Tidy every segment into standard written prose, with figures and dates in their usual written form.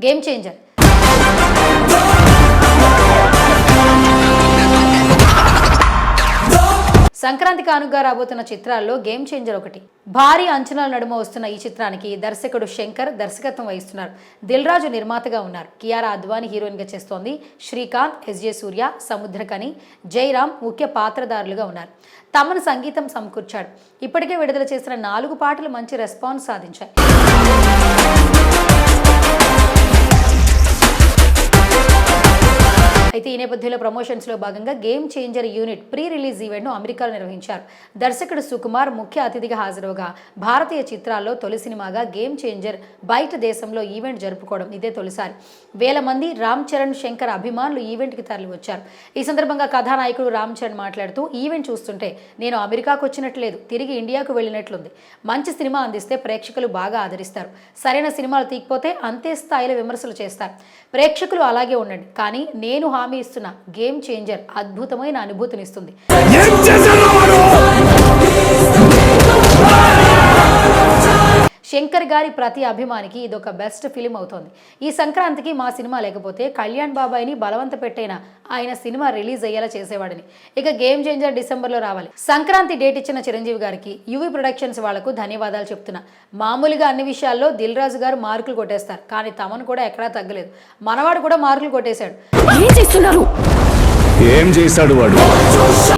Game changer. Sankranti కానుకగా రాబోతున్న చిత్రాల్లో గేమ్ చేంజర్ ఒకటి. భారీ అంచనాల నడుమ వస్తున్న ఈ చిత్రానికి దర్శకుడు శంకర్ దర్శకత్వం వహిస్తున్నారు. దిల్ రాజు నిర్మాతగా ఉన్నారు. కియారా అద్వానీ హీరోయిన్ గా చేస్తోంది. శ్రీకాంత్, ఎస్జే సూర్య, సముద్రకని, జయరామ్ ముఖ్య పాత్రధారులుగా ఉన్నారు. తమను సంగీతం సమకూర్చాడు. ఇప్పటికే విడుదల చేసిన 4 పాటలు మంచి రెస్పాన్స్ సాధించాయి. అయితే ఈ నేపథ్యంలో ప్రమోషన్స్ లో భాగంగా game changer unit pre release event ను అమెరికాలో నిర్వహించారు. దర్శకుడు సుకుమార్ ముఖ్య అతిథిగా హాజరవగా భారతీయ చిత్రాల్లో తొలి సినిమాగా గేమ్ చేంజర్ బయట దేశంలో ఈవెంట్ జరుపుకోవడం ఇదే తొలిసారి. వేల మంది రామ్ చరణ్, శంకర్ అభిమానులు ఈవెంట్ కి తరలి వచ్చారు. ఈ సందర్భంగా కథానాయకుడు రామ్ చరణ్ మాట్లాడుతూ, ఈవెంట్ చూస్తుంటే నేను అమెరికాకు వచ్చినట్లేదు, తిరిగి ఇండియాకు వెళ్ళినట్లుంది. మంచి సినిమా అందిస్తే ప్రేక్షకులు బాగా ఆదరిస్తారు. సరైన సినిమాలు తీయకపోతే అంతే స్థాయిలో విమర్శలు చేస్తారు. ప్రేక్షకులు అలాగే ఉండండి, కానీ నేను హామీ ఇస్తున్న గేమ్ చేంజర్ అద్భుతమైన అనుభూతినిస్తుంది. శంకర్ గారి ప్రతి అభిమానికి ఇదొక బెస్ట్ ఫిలిం అవుతోంది. ఈ సంక్రాంతికి మా సినిమా లేకపోతే కళ్యాణ్ బాబాయిని బలవంత పెట్టైనా ఆయన సినిమా రిలీజ్ అయ్యేలా చేసేవాడిని. ఇక గేమ్ చేంజర్ డిసెంబర్లో రావాలి. సంక్రాంతి డేట్ ఇచ్చిన చిరంజీవి గారికి, యువి ప్రొడక్షన్స్ వాళ్లకు ధన్యవాదాలు చెప్తున్నా. మామూలుగా అన్ని విషయాల్లో దిల్ రాజు గారు మార్కులు కొట్టేస్తారు, కానీ తమను కూడా ఎక్కడా తగ్గలేదు. మనవాడు కూడా మార్కులు కొట్టేశాడు. ఏం చేశాడు వాడు?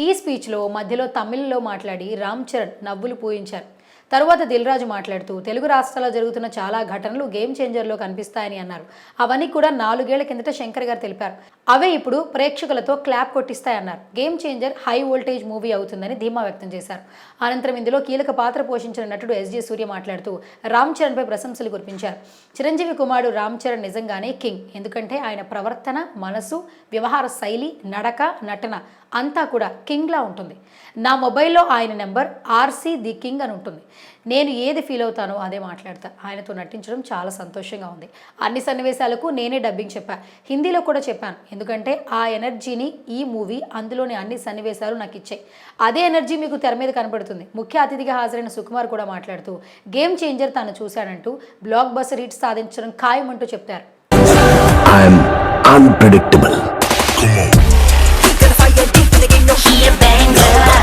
ఈ స్పీచ్ లో మధ్యలో తమిళ్లో మాట్లాడి రామ్ చరణ్ నవ్వులు పూయించారు. తరువాత దిల్ రాజు మాట్లాడుతూ, తెలుగు రాష్ట్రాల్లో జరుగుతున్న చాలా ఘటనలు గేమ్ చేంజర్లో కనిపిస్తాయని అన్నారు. అవన్నీ కూడా 4 ఏళ్ల కిందట శంకర్ గారు తెలిపారు. అవే ఇప్పుడు ప్రేక్షకులతో క్లాప్ కొట్టిస్తాయన్నారు. Game changer high voltage movie అవుతుందని ధీమా వ్యక్తం చేశారు. అనంతరం ఇందులో కీలక పాత్ర పోషించిన నటుడు ఎస్జే సూర్య మాట్లాడుతూ రామ్ చరణ్ పై ప్రశంసలు కురిపించారు. చిరంజీవి కుమారుడు రామ్ చరణ్ నిజంగానే కింగ్. ఎందుకంటే ఆయన ప్రవర్తన, మనసు, వ్యవహార శైలి, నడక, నటన అంతా కూడా కింగ్లా ఉంటుంది. నా మొబైల్లో ఆయన నెంబర్ ఆర్సీ ది కింగ్ అని ఉంటుంది. నేను ఏది ఫీల్ అవుతానో అదే మాట్లాడతా. ఆయనతో నటించడం చాలా సంతోషంగా ఉంది. అన్ని సన్నివేశాలకు నేనే డబ్బింగ్ చెప్పాను, హిందీలో కూడా చెప్పాను. ఎందుకంటే ఆ ఎనర్జీని ఈ మూవీ, అందులోని అన్ని సన్నివేశాలు నాకు ఇచ్చాయి. అదే ఎనర్జీ మీకు తెర మీద కనపడుతుంది. ముఖ్య అతిథిగా హాజరైన సుకుమార్ కూడా మాట్లాడుతూ, గేమ్ చేంజర్ తాను చూశానంటూ బ్లాక్ బస్టర్ హిట్ సాధించడం ఖాయమంటూ చెప్పారు. I am unpredictable.